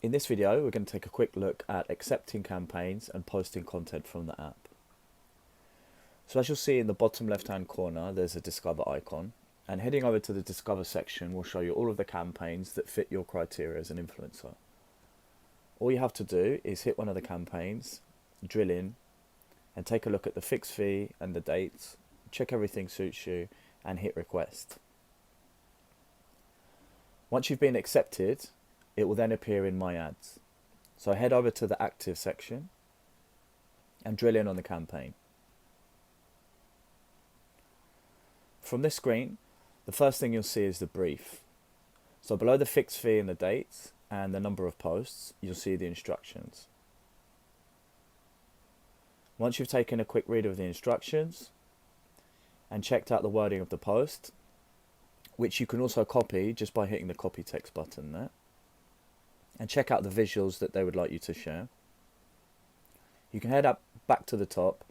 In this video, we're going to take a quick look at accepting campaigns and posting content from the app. So as you'll see in the bottom left-hand corner, there's a Discover icon, and heading over to the Discover section will show you all of the campaigns that fit your criteria as an influencer. All you have to do is hit one of the campaigns, drill in, and take a look at the fixed fee and the dates, check everything suits you, and hit request. Once you've been accepted, it will then appear in My Ads. So head over to the Active section and drill in on the campaign. From this screen, the first thing you'll see is the brief. So below the fixed fee and the dates and the number of posts, you'll see the instructions. Once you've taken a quick read of the instructions and checked out the wording of the post, which you can also copy just by hitting the copy text button there, and check out the visuals that they would like you to share, you can head up back to the top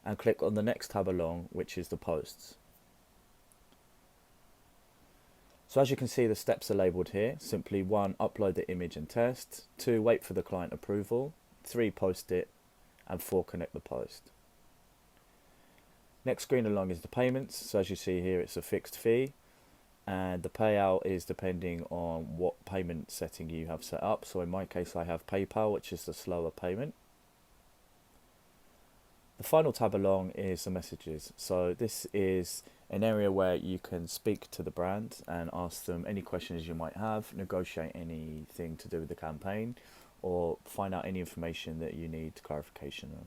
and click on the next tab along, which is the posts. So as you can see, the steps are labelled here. Simply 1, upload the image and test, 2, wait for the client approval, 3, post it, and 4, connect the post. Next screen along is the payments. So as you see here, it's a fixed fee, and the payout is depending on what payment setting you have set up. So in my case, I have PayPal, which is the slower payment. The final tab along is the messages. So this is an area where you can speak to the brand and ask them any questions you might have, negotiate anything to do with the campaign, or find out any information that you need clarification on.